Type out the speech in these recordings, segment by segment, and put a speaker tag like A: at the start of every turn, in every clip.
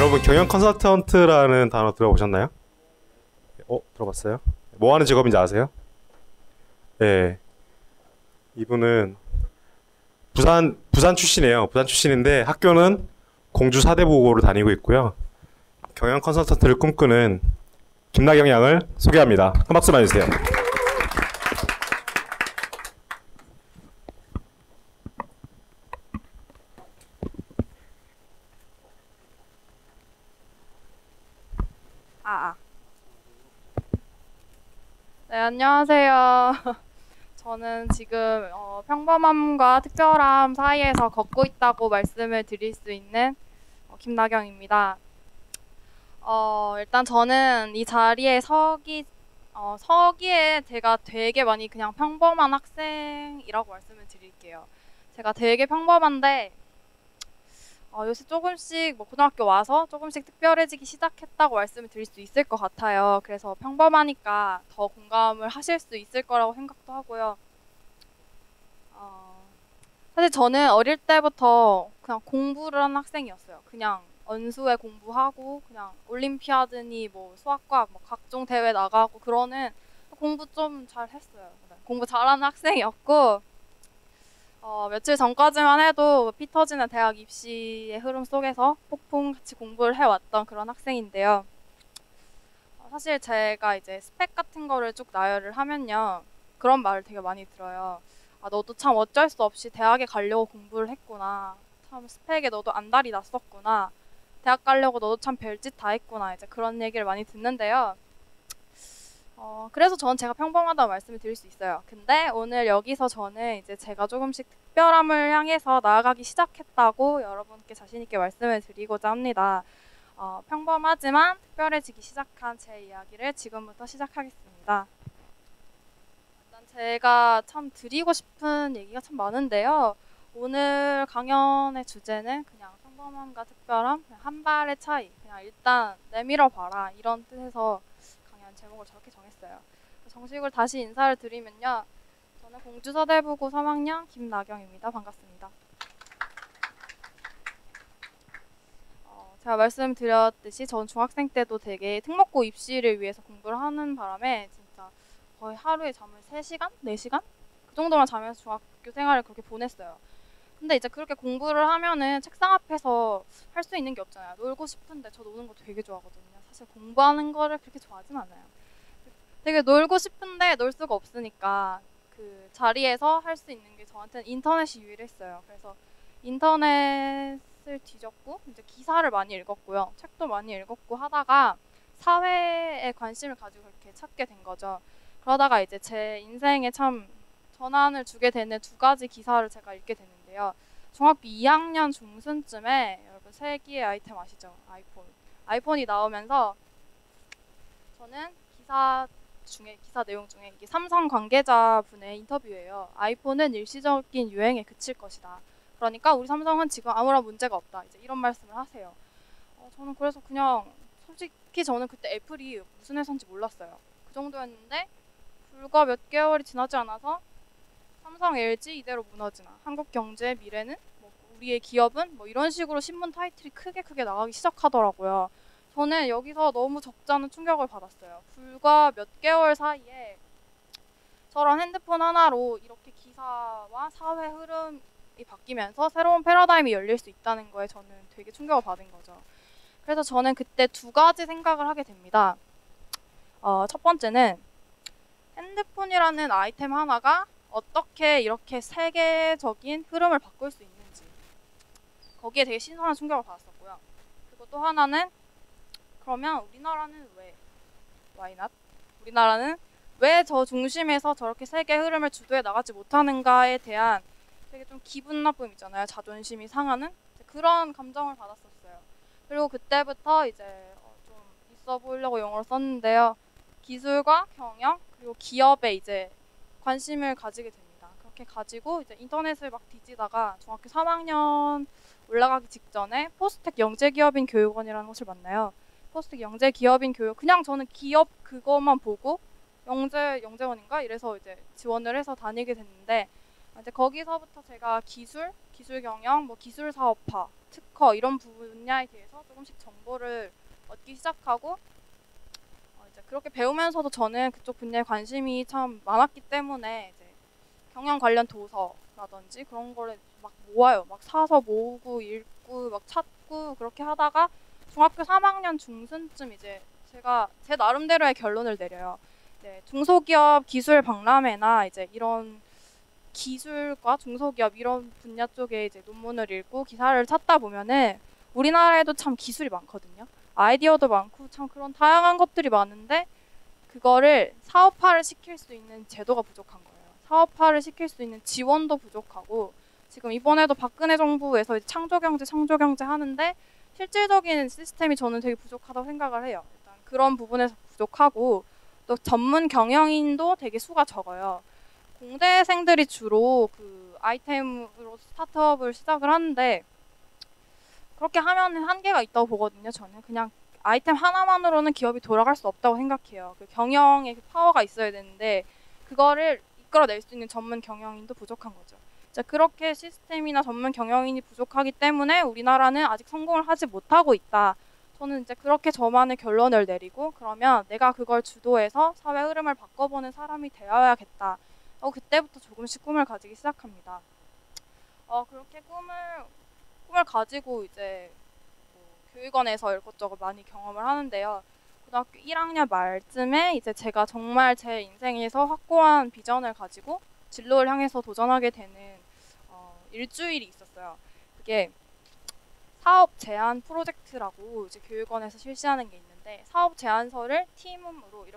A: 여러분 경영 컨설턴트라는 단어 들어보셨나요? 들어봤어요? 뭐 하는 직업인지 아세요? 네, 이분은 부산 출신이에요. 부산 출신인데 학교는 공주 사대부고를 다니고 있고요. 경영 컨설턴트를 꿈꾸는 김나경 양을 소개합니다. 한 박수만 해주세요.
B: 네, 안녕하세요. 저는 지금 평범함과 특별함 사이에서 걷고 있다고 말씀을 드릴 수 있는 김나경입니다. 일단 저는 이 자리에 서기에 제가 되게 많이 그냥 평범한 학생이라고 말씀을 드릴게요. 제가 되게 평범한데 요새 조금씩 고등학교 와서 조금씩 특별해지기 시작했다고 말씀을 드릴 수 있을 것 같아요. 그래서 평범하니까 더 공감을 하실 수 있을 거라고 생각도 하고요. 사실 저는 어릴 때부터 그냥 공부를 하는 학생이었어요. 그냥 언수회 공부하고 그냥 올림피아드니 수학과학 각종 대회 나가고 그러는 공부 좀 잘했어요. 공부 잘하는 학생이었고 며칠 전까지만 해도 피 터지는 대학 입시의 흐름 속에서 폭풍같이 공부를 해왔던 그런 학생인데요. 사실 제가 이제 스펙 같은 거를 쭉 나열을 하면요. 그런 말을 되게 많이 들어요. 너도 참 어쩔 수 없이 대학에 가려고 공부를 했구나. 참 스펙에 너도 안달이 났었구나. 대학 가려고 너도 참 별짓 다 했구나. 이제 그런 얘기를 많이 듣는데요. 그래서 저는 제가 평범하다고 말씀을 드릴 수 있어요. 근데 오늘 여기서 저는 이제 제가 조금씩 특별함을 향해서 나아가기 시작했다고 여러분께 자신있게 말씀을 드리고자 합니다. 평범하지만 특별해지기 시작한 제 이야기를 지금부터 시작하겠습니다. 일단 제가 참 드리고 싶은 얘기가 참 많은데요. 오늘 강연의 주제는 그냥 평범함과 특별함, 그냥 한 발의 차이, 그냥 일단 내밀어 봐라 이런 뜻에서 제목을 저렇게 정했어요. 정식으로 다시 인사를 드리면요. 저는 공주서대부고 3학년 김나경입니다. 반갑습니다. 제가 말씀드렸듯이 전 중학생 때도 되게 특목고 입시를 위해서 공부를 하는 바람에 진짜 거의 하루에 잠을 3시간? 4시간? 그 정도만 자면서 중학교 생활을 그렇게 보냈어요. 근데 이제 그렇게 공부를 하면은 책상 앞에서 할 수 있는 게 없잖아요. 놀고 싶은데 저 노는 거 되게 좋아하거든요. 사실 공부하는 거를 그렇게 좋아하진 않아요. 되게 놀고 싶은데 놀 수가 없으니까 그 자리에서 할 수 있는 게 저한테는 인터넷이 유일했어요. 그래서 인터넷을 뒤졌고 이제 기사를 많이 읽었고요. 책도 많이 읽었고 하다가 사회에 관심을 가지고 그렇게 찾게 된 거죠. 그러다가 이제 제 인생에 참 전환을 주게 되는 2가지 기사를 제가 읽게 됐는데요. 중학교 2학년 중순쯤에 여러분 세기의 아이템 아시죠? 아이폰이 나오면서 저는 기사 내용 중에 이게 삼성 관계자분의 인터뷰예요. 아이폰은 일시적인 유행에 그칠 것이다. 그러니까 우리 삼성은 지금 아무런 문제가 없다. 이제 이런 말씀을 하세요. 저는 그래서 그냥 솔직히 저는 그때 애플이 무슨 회사인지 몰랐어요. 그 정도였는데 불과 몇 개월이 지나지 않아서 삼성, LG 이대로 무너지나 한국 경제의 미래는 우리의 기업은 이런 식으로 신문 타이틀이 크게 나가기 시작하더라고요. 저는 여기서 너무 적잖은 충격을 받았어요. 불과 몇 개월 사이에 저런 핸드폰 하나로 이렇게 기사와 사회 흐름이 바뀌면서 새로운 패러다임이 열릴 수 있다는 거에 저는 되게 충격을 받은 거죠. 그래서 저는 그때 2가지 생각을 하게 됩니다. 첫 번째는 핸드폰이라는 아이템 하나가 어떻게 이렇게 세계적인 흐름을 바꿀 수 있는지 거기에 되게 신선한 충격을 받았었고요. 그리고 또 하나는 그러면 우리나라는 why not? 우리나라는 왜 저 중심에서 저렇게 세계 흐름을 주도해 나가지 못하는가에 대한 되게 좀 기분 나쁨 있잖아요. 자존심이 상하는 그런 감정을 받았었어요. 그리고 그때부터 이제 좀 있어 보이려고 영어를 썼는데요. 기술과 경영 그리고 기업에 이제 관심을 가지게 됩니다. 그렇게 가지고 이제 인터넷을 막 뒤지다가 중학교 3학년 올라가기 직전에 포스텍 영재기업인 교육원이라는 곳을 만나요. 포스텍 영재기업인 교육 그냥 저는 기업 그것만 보고 영재원인가 이래서 이제 지원을 해서 다니게 됐는데 이제 거기서부터 제가 기술 경영, 뭐 기술 사업화, 특허 이런 분야에 대해서 조금씩 정보를 얻기 시작하고 이제 그렇게 배우면서도 저는 그쪽 분야에 관심이 참 많았기 때문에 이제 경영 관련 도서라든지 그런 거를 막 모아요. 막 사서 모으고 읽고 막 찾고 그렇게 하다가 중학교 3학년 중순쯤 이제 제가 제 나름대로의 결론을 내려요. 네, 중소기업 기술 박람회나 이제 이런 기술과 중소기업 이런 분야 쪽에 이제 논문을 읽고 기사를 찾다 보면은 우리나라에도 참 기술이 많거든요. 아이디어도 많고 참 그런 다양한 것들이 많은데 그거를 사업화를 시킬 수 있는 제도가 부족한 거예요. 사업화를 시킬 수 있는 지원도 부족하고 지금 이번에도 박근혜 정부에서 이제 창조경제 하는데 실질적인 시스템이 저는 되게 부족하다고 생각을 해요. 일단 그런 부분에서 부족하고 또 전문 경영인도 되게 수가 적어요. 공대생들이 주로 그 아이템으로 스타트업을 시작을 하는데 그렇게 하면 한계가 있다고 보거든요. 저는 그냥 아이템 하나만으로는 기업이 돌아갈 수 없다고 생각해요. 그 경영의 그 파워가 있어야 되는데 그거를 이끌어낼 수 있는 전문 경영인도 부족한 거죠. 자, 그렇게 시스템이나 전문 경영인이 부족하기 때문에 우리나라는 아직 성공을 하지 못하고 있다. 저는 이제 그렇게 저만의 결론을 내리고 그러면 내가 그걸 주도해서 사회 흐름을 바꿔보는 사람이 되어야겠다. 그때부터 조금씩 꿈을 가지기 시작합니다. 그렇게 꿈을 가지고 이제 뭐 교육원에서 이것저것 많이 경험을 하는데요. 고등학교 1학년 말쯤에 이제 제가 정말 제 인생에서 확고한 비전을 가지고 진로를 향해서 도전하게 되는 일주일이 있었어요. 그게 사업 제안 프로젝트라고 이제 교육원에서 실시하는 게 있는데 사업 제안서를 팀으로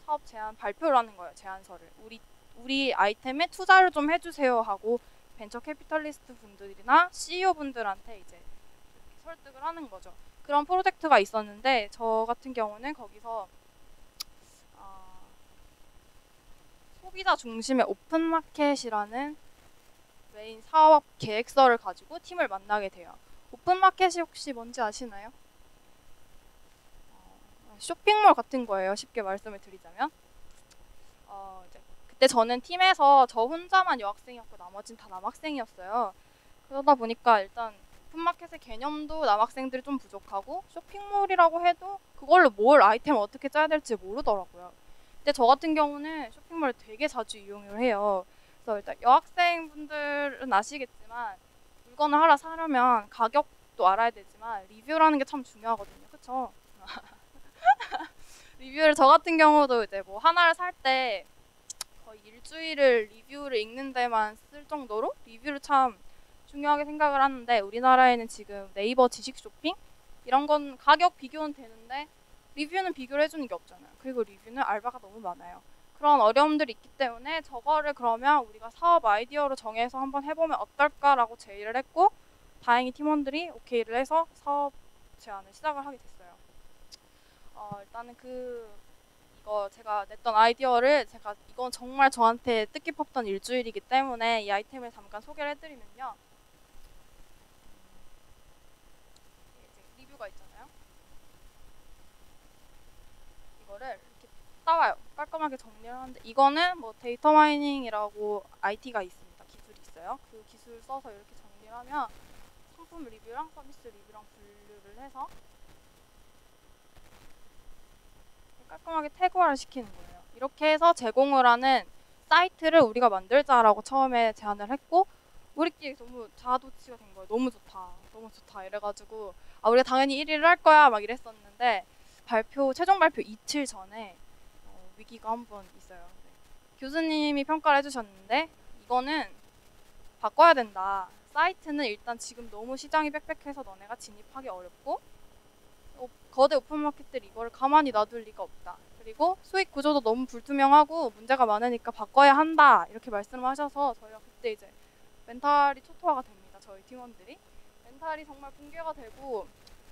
B: 사업 제안 발표를 하는 거예요. 제안서를 우리 아이템에 투자를 좀 해주세요 하고 벤처 캐피탈리스트 분들이나 CEO 분들한테 이제 설득을 하는 거죠. 그런 프로젝트가 있었는데 저 같은 경우는 거기서 소비자 중심의 오픈마켓이라는 메인 사업 계획서를 가지고 팀을 만나게 돼요. 오픈마켓이 혹시 뭔지 아시나요? 쇼핑몰 같은 거예요. 쉽게 말씀을 드리자면. 이제 그때 저는 팀에서 저 혼자만 여학생이었고 나머지는 다 남학생이었어요. 그러다 보니까 일단 오픈마켓의 개념도 남학생들이 좀 부족하고 쇼핑몰이라고 해도 그걸로 뭘 아이템을 어떻게 짜야 될지 모르더라고요. 근데 저 같은 경우는 쇼핑몰을 되게 자주 이용을 해요. 그래서 일단 여학생분들은 아시겠지만 물건을 하나 사려면 가격도 알아야 되지만 리뷰라는 게 참 중요하거든요. 그쵸? 리뷰를 저 같은 경우도 이제 뭐 하나를 살 때 거의 일주일을 리뷰를 읽는 데만 쓸 정도로 리뷰를 참 중요하게 생각을 하는데 우리나라에는 지금 네이버 지식 쇼핑 이런 건 가격 비교는 되는데 리뷰는 비교를 해주는 게 없잖아요. 그리고 리뷰는 알바가 너무 많아요. 그런 어려움들이 있기 때문에 저거를 그러면 우리가 사업 아이디어로 정해서 한번 해보면 어떨까라고 제의를 했고 다행히 팀원들이 오케이를 해서 사업 제안을 시작을 하게 됐어요. 일단은 이거 제가 냈던 아이디어를 이건 정말 저한테 뜻깊었던 일주일이기 때문에 이 아이템을 잠깐 소개를 해드리면요. 이제 리뷰가 있잖아요. 이거를 이렇게 따와요. 깔끔하게 정리를 하는데 이거는 뭐 데이터 마이닝이라고 IT가 있습니다. 기술이 있어요. 그 기술 써서 이렇게 정리를 하면 상품 리뷰랑 서비스 리뷰랑 분류를 해서 깔끔하게 태그화를 시키는 거예요. 이렇게 해서 제공을 하는 사이트를 우리가 만들자라고 처음에 제안을 했고 우리끼리 너무 자아도취가 된 거예요. 너무 좋다. 너무 좋다. 이래가지고 우리가 당연히 1위를 할 거야 막 이랬었는데 최종 발표 이틀 전에 위기가 한 번 있어요. 네. 교수님이 평가를 해주셨는데 이거는 바꿔야 된다. 사이트는 일단 지금 너무 시장이 빽빽해서 너네가 진입하기 어렵고 거대 오픈마켓들이 이걸 가만히 놔둘 리가 없다. 그리고 수익 구조도 너무 불투명하고 문제가 많으니까 바꿔야 한다. 이렇게 말씀을 하셔서 저희가 그때 이제 멘탈이 초토화가 됩니다. 저희 팀원들이. 멘탈이 정말 붕괴가 되고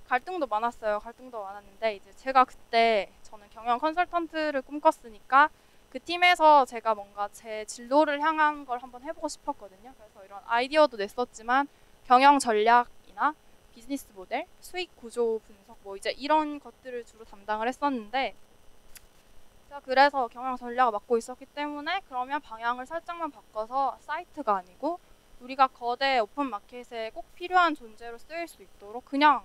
B: 갈등도 많았어요. 갈등도 많았는데 이제 제가 그때 저는 경영 컨설턴트를 꿈꿨으니까 그 팀에서 제가 뭔가 제 진로를 향한 걸 한번 해보고 싶었거든요. 그래서 이런 아이디어도 냈었지만 경영 전략이나 비즈니스 모델, 수익 구조 분석 뭐 이제 이런 것들을 주로 담당을 했었는데 제가 그래서 경영 전략을 맡고 있었기 때문에 그러면 방향을 살짝만 바꿔서 사이트가 아니고 우리가 거대 오픈 마켓에 꼭 필요한 존재로 쓰일 수 있도록 그냥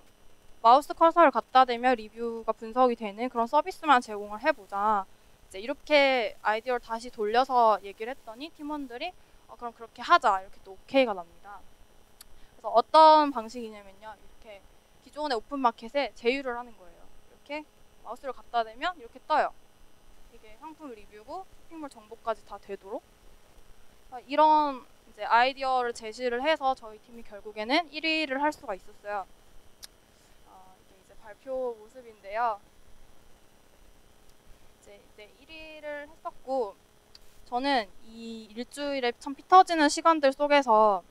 B: 마우스 커서를 갖다 대면 리뷰가 분석이 되는 그런 서비스만 제공을 해보자. 이제 이렇게 아이디어를 다시 돌려서 얘기를 했더니 팀원들이 그럼 그렇게 하자 이렇게 또 오케이가 납니다. 그래서 어떤 방식이냐면요, 이렇게 기존의 오픈 마켓에 제휴를 하는 거예요. 이렇게 마우스를 갖다 대면 이렇게 떠요. 이게 상품 리뷰고 쇼핑몰 정보까지 다 되도록 이런 이제 아이디어를 제시를 해서 저희 팀이 결국에는 1위를 할 수가 있었어요. 이게 이제 발표 모습인데요. 이제 1위를 했었고 저는 이 일주일에 참 피 터지는 시간들 속에서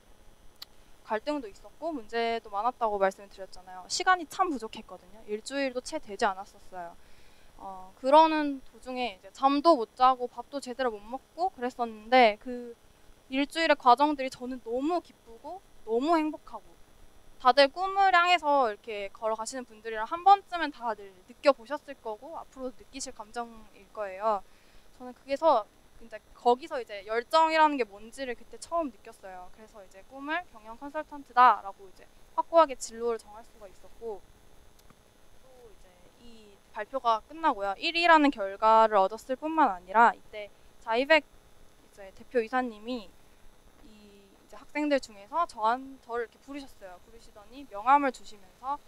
B: 갈등도 있었고 문제도 많았다고 말씀을 드렸잖아요. 시간이 참 부족했거든요. 일주일도 채 되지 않았었어요. 그러는 도중에 이제 잠도 못 자고 밥도 제대로 못 먹고 그랬었는데 그 일주일의 과정들이 저는 너무 기쁘고 너무 행복하고 다들 꿈을 향해서 이렇게 걸어가시는 분들이랑 한 번쯤은 다들 느껴보셨을 거고 앞으로 느끼실 감정일 거예요. 저는 그게서 이제 거기서 이제 열정이라는 게 뭔지를 그때 처음 느꼈어요. 그래서 이제 꿈을 경영 컨설턴트다라고 이제 확고하게 진로를 정할 수가 있었고 또 이제 이 발표가 끝나고요. 1위라는 결과를 얻었을 뿐만 아니라 이때 자이백 이제 대표 이사님이 이 이제 학생들 중에서 저를 이렇게 부르셨어요. 부르시더니 명함을 주시면서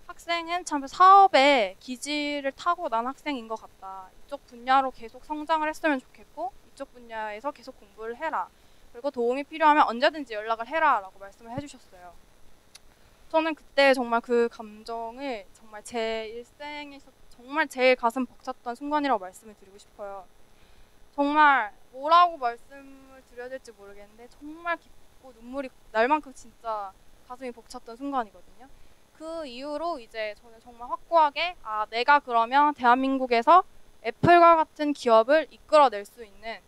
B: 학생은 참 사업에 기질을 타고난 학생인 것 같다. 이쪽 분야로 계속 성장을 했으면 좋겠고 이쪽 분야에서 계속 공부를 해라. 그리고 도움이 필요하면 언제든지 연락을 해라 라고 말씀을 해주셨어요. 저는 그때 정말 그 감정을 정말 제 일생에서 정말 제일 가슴 벅찼던 순간이라고 말씀을 드리고 싶어요. 정말 뭐라고 말씀을 드려야 될지 모르겠는데 정말 기쁘고 눈물이 날 만큼 진짜 가슴이 벅찼던 순간이거든요. 그 이후로 이제 저는 정말 확고하게 내가 그러면 대한민국에서 애플과 같은 기업을 이끌어낼 수 있는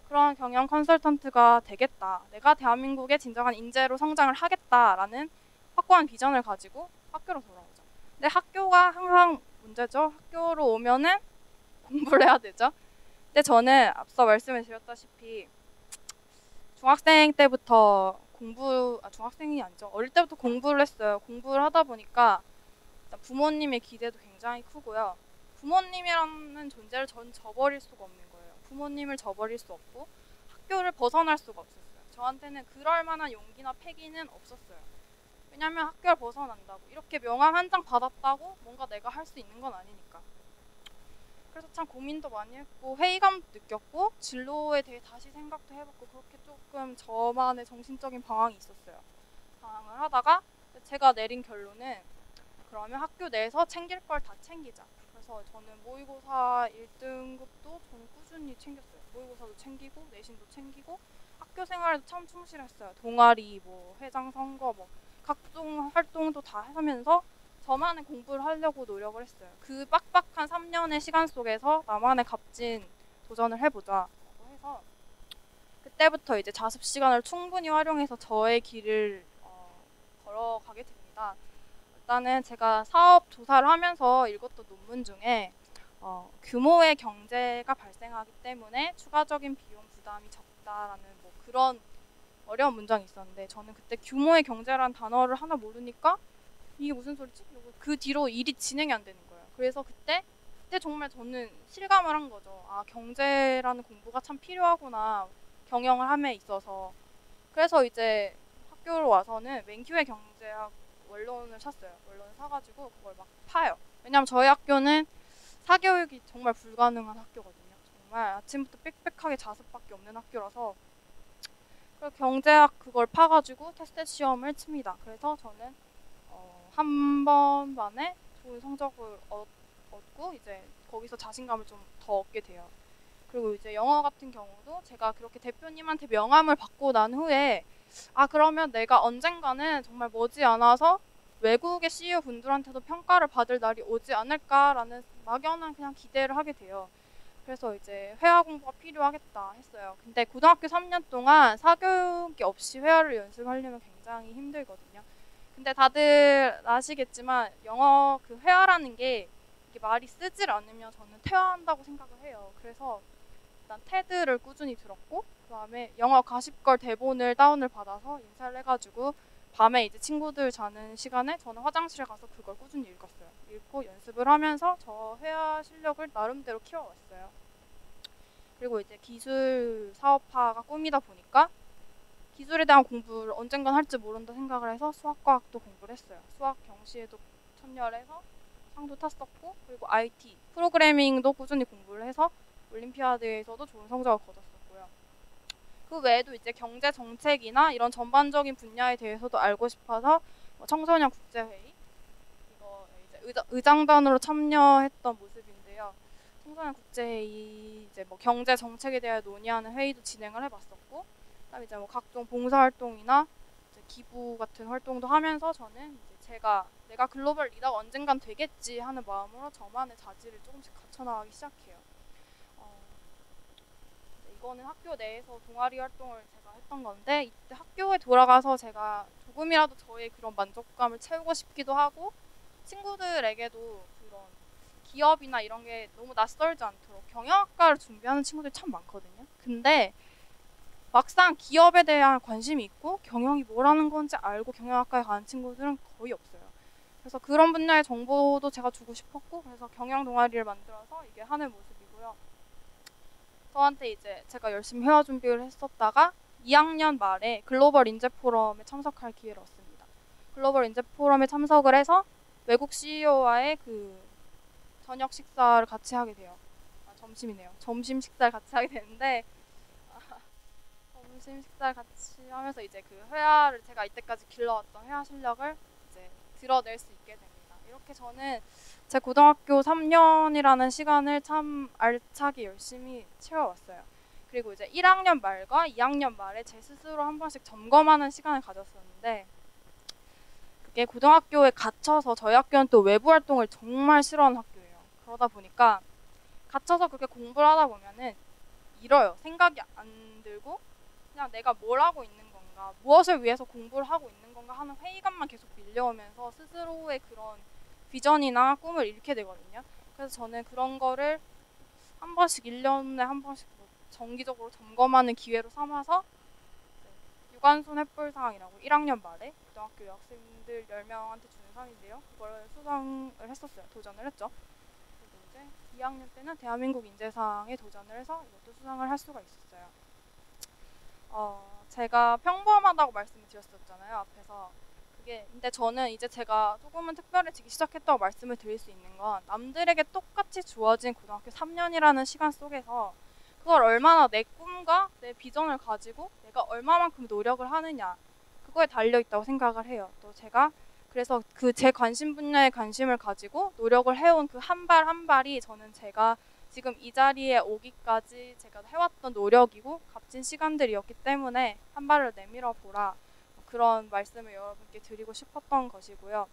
B: 그런 경영 컨설턴트가 되겠다. 내가 대한민국의 진정한 인재로 성장을 하겠다라는 확고한 비전을 가지고 학교로 돌아오죠. 근데 학교가 항상 문제죠. 학교로 오면은 공부를 해야 되죠. 근데 저는 앞서 말씀을 드렸다시피 중학생 때부터 중학생이 아니죠. 어릴 때부터 공부를 했어요. 공부를 하다 보니까 부모님의 기대도 굉장히 크고요. 부모님이라는 존재를 전 저버릴 수가 없는 거예요. 부모님을 저버릴 수 없고 학교를 벗어날 수가 없었어요. 저한테는 그럴 만한 용기나 패기는 없었어요. 왜냐면 학교를 벗어난다고 이렇게 명함 한 장 받았다고 뭔가 내가 할 수 있는 건 아니니까. 그래서 참 고민도 많이 했고 회의감도 느꼈고 진로에 대해 다시 생각도 해봤고 그렇게 조금 저만의 정신적인 방황이 있었어요. 방황을 하다가 제가 내린 결론은 그러면 학교 내에서 챙길 걸 다 챙기자. 그래서 저는 모의고사 1등급도 저는 꾸준히 챙겼어요. 모의고사도 챙기고 내신도 챙기고 학교 생활에도 참 충실했어요. 동아리, 회장 선거, 각종 활동도 다 하면서 저만의 공부를 하려고 노력을 했어요. 그 빡빡한 3년의 시간 속에서 나만의 값진 도전을 해보자라고 해서 그때부터 이제 자습 시간을 충분히 활용해서 저의 길을 걸어가게 됩니다. 일단은 제가 사업 조사를 하면서 읽었던 논문 중에 규모의 경제가 발생하기 때문에 추가적인 비용 부담이 적다라는 그런 어려운 문장이 있었는데 저는 그때 규모의 경제라는 단어를 하나 모르니까 이게 무슨 소리지? 그 뒤로 일이 진행이 안 되는 거예요. 그래서 그때 정말 저는 실감을 한 거죠. 경제라는 공부가 참 필요하구나. 경영을 함에 있어서. 그래서 이제 학교로 와서는 맹큐의 경제학 원론을 샀어요. 원론을 사가지고 그걸 막 파요. 왜냐면 저희 학교는 사교육이 정말 불가능한 학교거든요. 정말 아침부터 빽빽하게 자습밖에 없는 학교라서 그래서 경제학 그걸 파가지고 테스트 시험을 칩니다. 그래서 저는 한 번 만에 좋은 성적을 얻고 이제 거기서 자신감을 좀 더 얻게 돼요. 그리고 이제 영어 같은 경우도 제가 그렇게 대표님한테 명함을 받고 난 후에 그러면 내가 언젠가는 정말 머지않아서 외국의 CEO 분들한테도 평가를 받을 날이 오지 않을까라는 막연한 그냥 기대를 하게 돼요. 그래서 이제 회화 공부가 필요하겠다 했어요. 근데 고등학교 3년 동안 사교육이 없이 회화를 연습하려면 굉장히 힘들거든요. 근데 다들 아시겠지만 영어 그 회화라는 게 이게 말이 쓰질 않으면 저는 퇴화한다고 생각을 해요. 그래서 일단 테드를 꾸준히 들었고 그다음에 영어 가십걸 대본을 다운을 받아서 인쇄를 해가지고 밤에 이제 친구들 자는 시간에 저는 화장실에 가서 그걸 꾸준히 읽었어요. 읽고 연습을 하면서 저 회화 실력을 나름대로 키워왔어요. 그리고 이제 기술 사업화가 꿈이다 보니까 기술에 대한 공부를 언젠간 할지 모른다 생각을 해서 수학과학도 공부를 했어요. 수학 경시에도 참여해서 상도 탔었고 그리고 IT, 프로그래밍도 꾸준히 공부를 해서 올림피아드에서도 좋은 성적을 거뒀었고요. 그 외에도 이제 경제 정책이나 이런 전반적인 분야에 대해서도 알고 싶어서 청소년 국제회의 이거 이제 의장단으로 참여했던 모습인데요. 청소년 국제회의 이제 뭐 경제 정책에 대해 논의하는 회의도 진행을 해봤었고, 그다음에 이제 뭐 각종 봉사 활동이나 이제 기부 같은 활동도 하면서 저는 이제 내가 글로벌 리더가 언젠간 되겠지 하는 마음으로 저만의 자질을 조금씩 갖춰나가기 시작해요. 이거는 학교 내에서 동아리 활동을 제가 했던 건데 이때 학교에 돌아가서 제가 조금이라도 저의 그런 만족감을 채우고 싶기도 하고 친구들에게도 그런 기업이나 이런 게 너무 낯설지 않도록 경영학과를 준비하는 친구들이 참 많거든요. 근데 막상 기업에 대한 관심이 있고 경영이 뭐라는 건지 알고 경영학과에 가는 친구들은 거의 없어요. 그래서 그런 분야의 정보도 제가 주고 싶었고 그래서 경영 동아리를 만들어서 이게 하는 모습이고요. 저한테 이제 제가 열심히 회화 준비를 했었다가 2학년 말에 글로벌 인재 포럼에 참석할 기회를 얻습니다. 글로벌 인재 포럼에 참석을 해서 외국 CEO와의 그 저녁 식사를 같이 하게 돼요. 점심이네요. 점심 식사를 같이 하게 되는데 점심 식사를 같이 하면서 이제 그 회화를 제가 이때까지 길러왔던 회화 실력을 이제 드러낼 수 있게 됩니다. 이렇게 저는 제 고등학교 3년이라는 시간을 참 알차게 열심히 채워왔어요. 그리고 이제 1학년 말과 2학년 말에 제 스스로 한 번씩 점검하는 시간을 가졌었는데 그게 고등학교에 갇혀서 저희 학교는 또 외부 활동을 정말 싫어하는 학교예요. 그러다 보니까 갇혀서 그렇게 공부를 하다 보면은 잃어요. 생각이 안 들고 그냥 내가 뭘 하고 있는 건가, 무엇을 위해서 공부를 하고 있는 건가 하는 회의감만 계속 밀려오면서 스스로의 그런 비전이나 꿈을 잃게 되거든요. 그래서 저는 그런 거를 한 번씩 1년에 한 번씩 뭐 정기적으로 점검하는 기회로 삼아서 유관순 햇불상이라고 1학년 말에 고등학교 여학생들 10명한테 주는 상인데요. 그걸 수상을 했었어요. 도전을 했죠. 그리고 이제 2학년 때는 대한민국 인재상에 도전을 해서 이것도 수상을 할 수가 있었어요. 제가 평범하다고 말씀을 드렸었잖아요. 앞에서. 근데 저는 이제 제가 조금은 특별해지기 시작했다고 말씀을 드릴 수 있는 건 남들에게 똑같이 주어진 고등학교 3년이라는 시간 속에서 그걸 얼마나 내 꿈과 내 비전을 가지고 내가 얼마만큼 노력을 하느냐 그거에 달려있다고 생각을 해요. 또 제가 그래서 그 제 관심 분야에 관심을 가지고 노력을 해온 그 한 발 한 발이 저는 제가 지금 이 자리에 오기까지 제가 해왔던 노력이고 값진 시간들이었기 때문에 한 발을 내밀어 보라. 그런 말씀을 여러분께 드리고 싶었던 것이고요.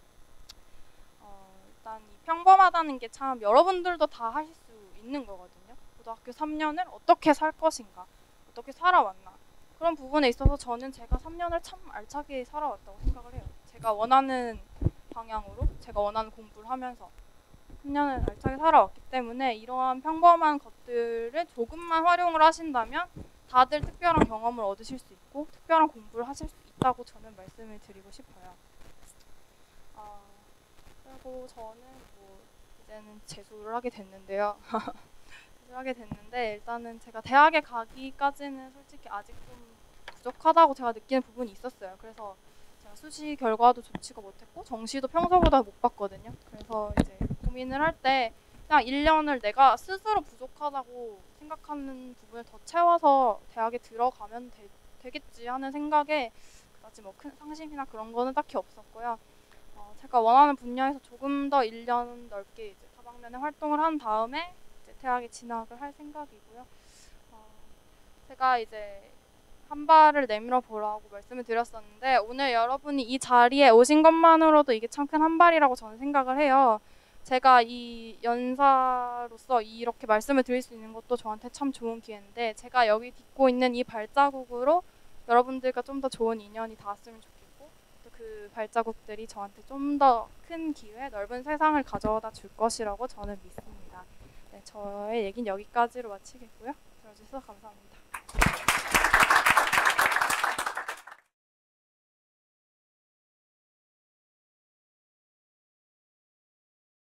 B: 일단 이 평범하다는 게 참 여러분들도 다 하실 수 있는 거거든요. 고등학교 3년을 어떻게 살 것인가, 어떻게 살아왔나 그런 부분에 있어서 저는 제가 3년을 참 알차게 살아왔다고 생각을 해요. 제가 원하는 방향으로 제가 원하는 공부를 하면서 3년을 알차게 살아왔기 때문에 이러한 평범한 것들을 조금만 활용을 하신다면 다들 특별한 경험을 얻으실 수 있고 특별한 공부를 하실 수 있다고 저는 말씀을 드리고 싶어요. 그리고 저는 뭐 이제는 재수를 하게 됐는데요. 재수를 하게 됐는데 일단은 제가 대학에 가기까지는 솔직히 아직 좀 부족하다고 제가 느끼는 부분이 있었어요. 그래서 제가 수시 결과도 좋지가 못했고 정시도 평소보다 못 봤거든요. 그래서 이제 고민을 할 때 그냥 1년을 내가 스스로 부족하다고 생각하는 부분을 더 채워서 대학에 들어가면 되겠지 하는 생각에 그다지 뭐 큰 상심이나 그런 거는 딱히 없었고요. 제가 원하는 분야에서 조금 더 1년 넓게 이제 다방면에 활동을 한 다음에 이제 대학에 진학을 할 생각이고요. 제가 이제 한 발을 내밀어 보라고 말씀을 드렸었는데 오늘 여러분이 이 자리에 오신 것만으로도 이게 참 큰 한 발이라고 저는 생각을 해요. 제가 이 연사로서 이렇게 말씀을 드릴 수 있는 것도 저한테 참 좋은 기회인데 제가 여기 딛고 있는 이 발자국으로 여러분들과 좀 더 좋은 인연이 닿았으면 좋겠고 또 그 그 발자국들이 저한테 좀 더 큰 기회, 넓은 세상을 가져다 줄 것이라고 저는 믿습니다. 네, 저의 얘기는 여기까지로 마치겠고요. 들어주셔서 감사합니다.